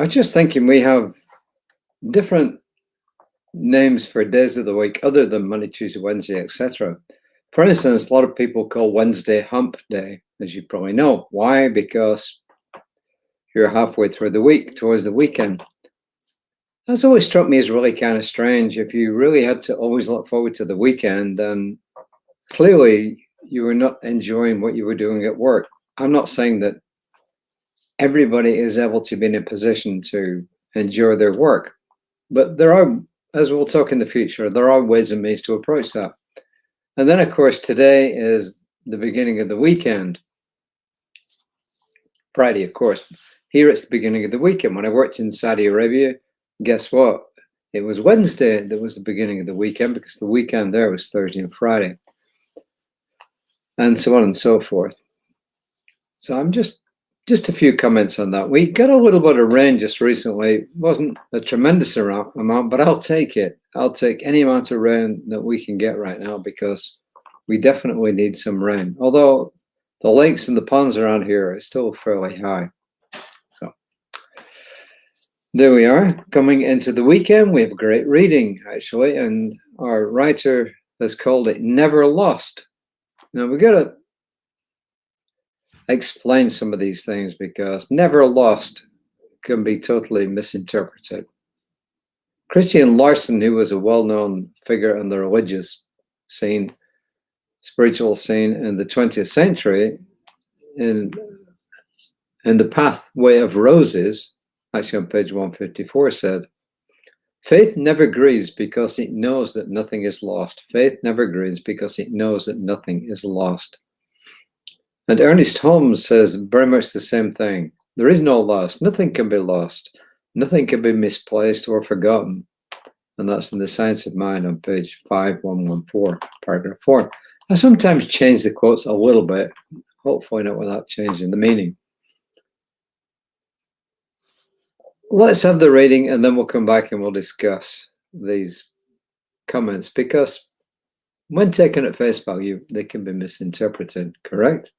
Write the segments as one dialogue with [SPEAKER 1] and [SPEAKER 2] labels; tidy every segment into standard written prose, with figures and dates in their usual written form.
[SPEAKER 1] I was just thinking we have different names for days of the week other than Monday, Tuesday, Wednesday, etc. For instance, a lot of people call Wednesday hump day, as you probably know. Why? Because you're halfway through the week, towards the weekend. That's always struck me as really kind of strange. If you really had to always look forward to the weekend, then clearly you were not enjoying what you were doing at work. I'm not saying that everybody is able to be in a position to enjoy their work, but there are, as we'll talk in the future, there are ways and means to approach that. And then, of course, today is the beginning of the weekend. Friday, of course. Here it's the beginning of the weekend. When I worked in Saudi Arabia, guess what? It was Wednesday that was the beginning of the weekend because the weekend there was Thursday and Friday, and so on and so forth. So I'm just a few comments on that. We got a little bit of rain just recently. It wasn't a tremendous amount, but I'll take it. I'll take any amount of rain that we can get right now because we definitely need some rain. Although the lakes and the ponds around here are still fairly high. So there we are, coming into the weekend. We have great reading, actually, and our writer has called it Never Lost. Now, we got to explain some of these things because never lost can be totally misinterpreted. Christian Larson, who was a well-known figure in the religious scene, spiritual scene in the 20th century, in the Pathway of Roses, actually on page 154, said, "Faith never grieves because it knows that nothing is lost. Faith never grieves because it knows that nothing is lost." And Ernest Holmes says very much the same thing. There is no loss. Nothing can be lost. Nothing can be misplaced or forgotten. And that's in The Science of Mind on page 5114, paragraph 4. I sometimes change the quotes a little bit, hopefully not without changing the meaning. Let's have the reading and then we'll come back and we'll discuss these comments because when taken at face value, they can be misinterpreted, correct?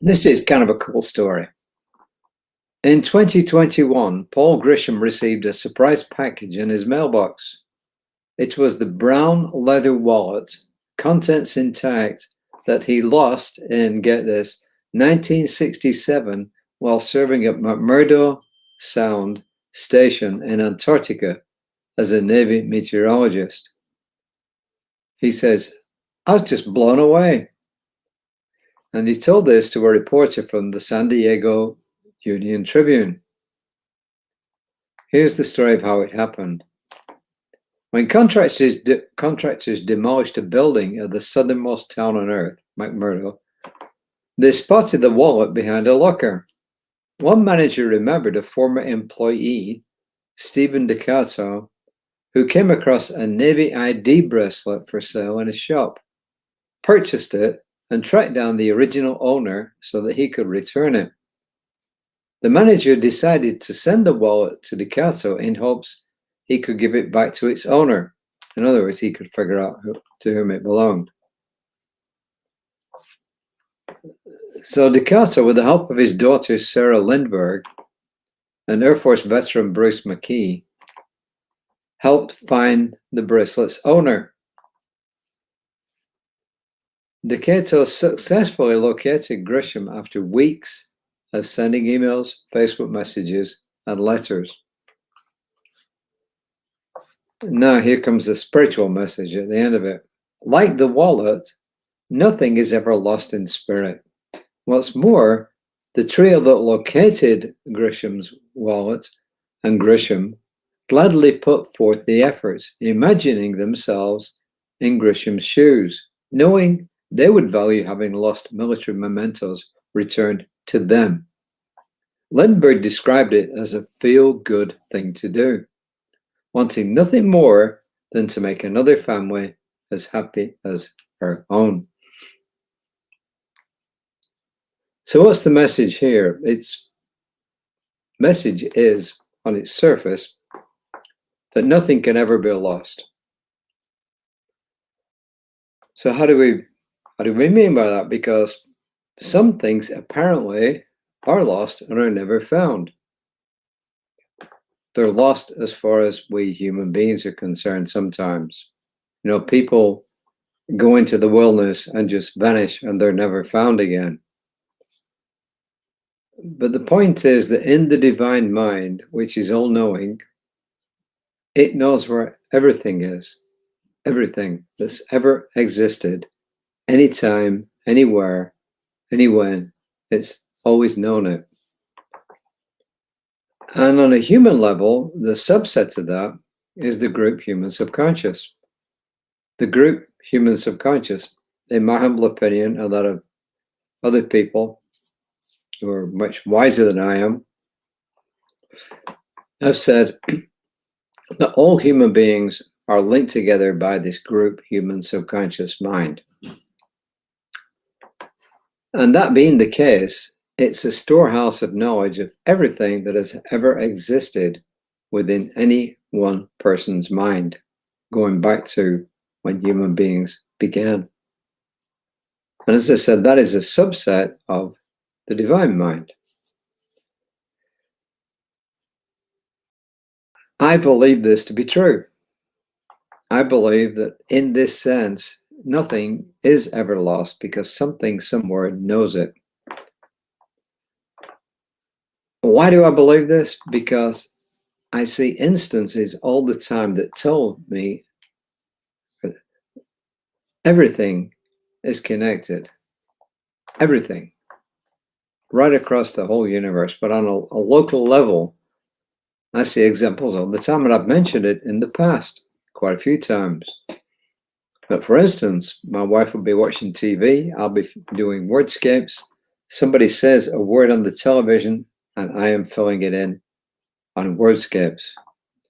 [SPEAKER 1] This is kind of a cool story. In 2021, Paul Grisham received a surprise package in his mailbox. It was the brown leather wallet, contents intact, that he lost in, get this, 1967 while serving at McMurdo Sound Station in Antarctica as a Navy meteorologist. He says, "I was just blown away." And he told this to a reporter from the San Diego Union Tribune. Here's the story of how it happened. When contractors demolished a building at the southernmost town on Earth, McMurdo, they spotted the wallet behind a locker. One manager remembered a former employee, Stephen DeCato, who came across a Navy ID bracelet for sale in a shop, purchased it, and tracked down the original owner so that he could return it. The manager decided to send the wallet to DeCato in hopes he could give it back to its owner. In other words, he could figure out to whom it belonged. So DeCato, with the help of his daughter Sarah Lindbergh and Air Force veteran Bruce McKee, helped find the bracelet's owner. DeCato successfully located Grisham after weeks of sending emails, Facebook messages, and letters. Now here comes the spiritual message at the end of it. Like the wallet, nothing is ever lost in spirit. What's more, the trio that located Grisham's wallet and Grisham gladly put forth the efforts, imagining themselves in Grisham's shoes, knowing they would value having lost military mementos returned to them. Lindbergh described it as a feel-good thing to do, wanting nothing more than to make another family as happy as her own. So what's the message here? Its message is, on its surface, that nothing can ever be lost. So how do we mean by that? Because some things apparently are lost and are never found. They're lost as far as we human beings are concerned sometimes. People go into the wilderness and just vanish and they're never found again. But the point is that in the divine mind, which is all-knowing, it knows where everything is, everything that's ever existed, anytime, anywhere, anywhen. It's always known it. And on a human level, the subset to that is the group human subconscious. The group human subconscious, in my humble opinion, a lot of other people who are much wiser than I am have said that all human beings are linked together by this group human subconscious mind. And that being the case, it's a storehouse of knowledge of everything that has ever existed within any one person's mind, going back to when human beings began. And as I said, that is a subset of the divine mind. I believe this to be true. I believe that in this sense, nothing is ever lost because something somewhere knows it. Why do I believe this? Because I see instances all the time that tell me everything is connected. Everything. Right across the whole universe. But on a local level, I see examples all the time, and I've mentioned it in the past quite a few times. But for instance, my wife will be watching TV, I'll be doing wordscapes. Somebody says a word on the television, and I am filling it in on wordscapes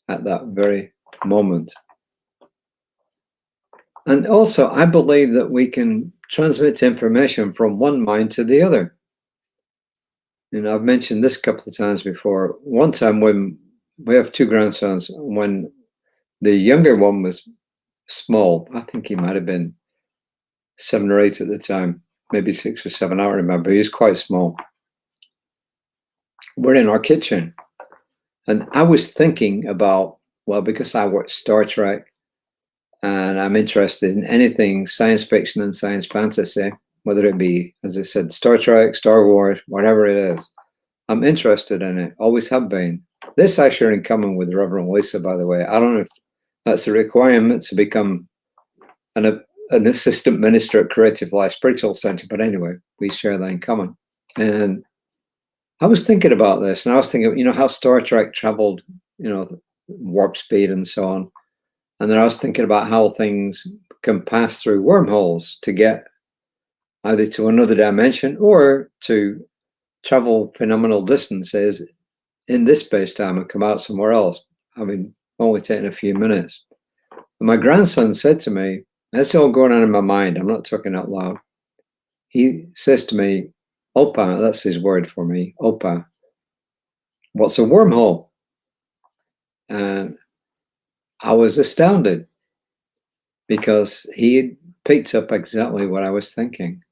[SPEAKER 1] at that very moment. And also, I believe that we can transmit information from one mind to the other. I've mentioned this a couple of times before. One time when we have two grandsons, when the younger one was small, I think he might have been 7 or 8 at the time, maybe 6 or 7, I don't remember. He was quite small. We're in our kitchen, and I was thinking about, well, because I watch Star Trek and I'm interested in anything science fiction and science fantasy, whether it be, as I said, Star Trek, Star Wars, whatever it is, I'm interested in it, always have been. This I share in common with Reverend Lisa, by the way. I don't know if that's a requirement to become an assistant minister at Creative Life Spiritual Center, but anyway, we share that in common. And I was thinking about this, and I was thinking, how Star Trek traveled, warp speed and so on. And then I was thinking about how things can pass through wormholes to get either to another dimension or to travel phenomenal distances in this space-time and come out somewhere else. I mean, only taking a few minutes. And my grandson said to me, that's all going on in my mind, I'm not talking out loud. He says to me, Opa, that's his word for me, Opa, what's a wormhole? And I was astounded because he had picked up exactly what I was thinking.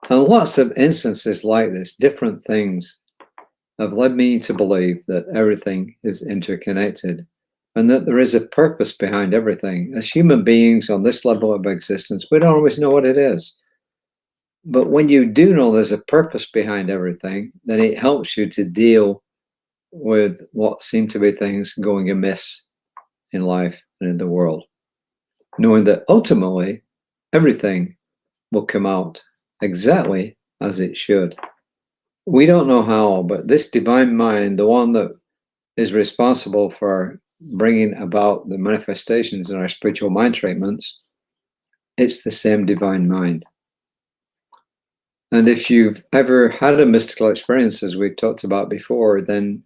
[SPEAKER 1] And lots of instances like this, different things, have led me to believe that everything is interconnected and that there is a purpose behind everything. As human beings on this level of existence, we don't always know what it is. But when you do know there's a purpose behind everything, then it helps you to deal with what seem to be things going amiss in life and in the world, knowing that ultimately everything will come out exactly as it should. We don't know how, but this divine mind, the one that is responsible for bringing about the manifestations in our spiritual mind treatments, it's the same divine mind. And if you've ever had a mystical experience, as we've talked about before, then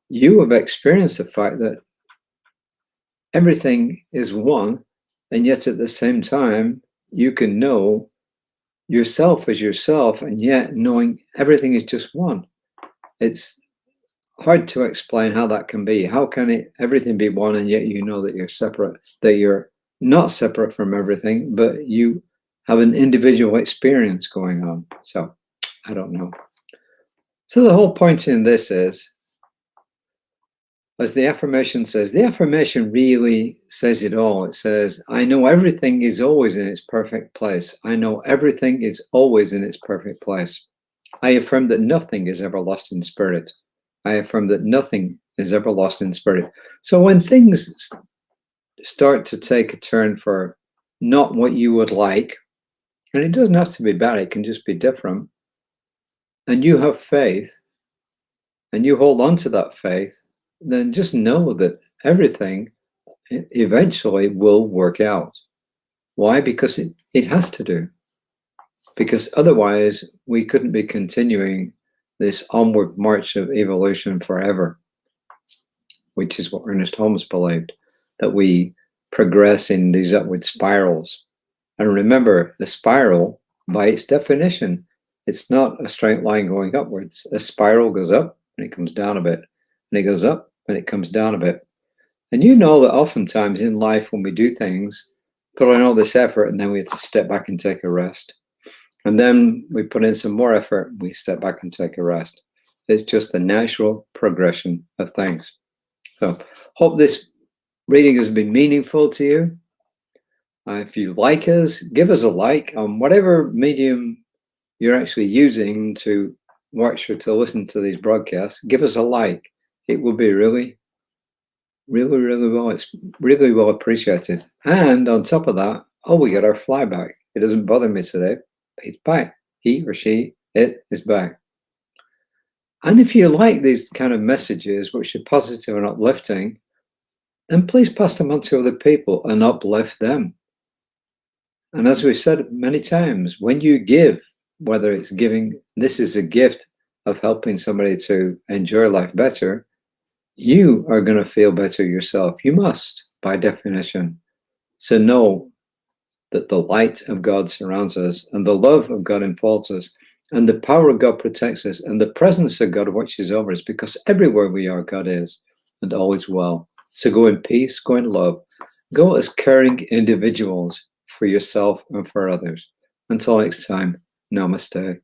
[SPEAKER 1] you have experienced the fact that everything is one, and yet at the same time, you can know yourself as yourself, and yet knowing everything is just one. It's hard to explain how that can be. How can everything be one, and yet you know that you're separate, that you're not separate from everything, but you have an individual experience going on? So I don't know. So the whole point in this is As the affirmation says, the affirmation really says it all. It says, I know everything is always in its perfect place. I know everything is always in its perfect place. I affirm that nothing is ever lost in spirit. I affirm that nothing is ever lost in spirit. So when things start to take a turn for not what you would like, and it doesn't have to be bad, it can just be different, and you have faith, and you hold on to that faith, then just know that everything eventually will work out. Why? Because it has to do. Because otherwise, we couldn't be continuing this onward march of evolution forever, which is what Ernest Holmes believed, that we progress in these upward spirals. And remember, the spiral, by its definition, it's not a straight line going upwards. A spiral goes up and it comes down a bit, and it goes up and it comes down a bit. And you know that oftentimes in life when we do things, put in all this effort and then we have to step back and take a rest. And then we put in some more effort, we step back and take a rest. It's just the natural progression of things. So hope this reading has been meaningful to you. If you like us, give us a like on whatever medium you're actually using to watch or to listen to these broadcasts. Give us a like. It will be really well. It's really well appreciated. And on top of that, we got our fly back. It doesn't bother me today. It's back. He or she, it is back. And if you like these kind of messages, which are positive and uplifting, then please pass them on to other people and uplift them. And as we've said many times, when you give, whether it's giving, this is a gift of helping somebody to enjoy life better, you are going to feel better yourself. You must, by definition. So know that the light of God surrounds us, and the love of God enfolds us, and the power of God protects us, and the presence of God watches over us, because everywhere we are, God is, and all is well. So go in peace, go in love, go as caring individuals for yourself and for others. Until next time, namaste.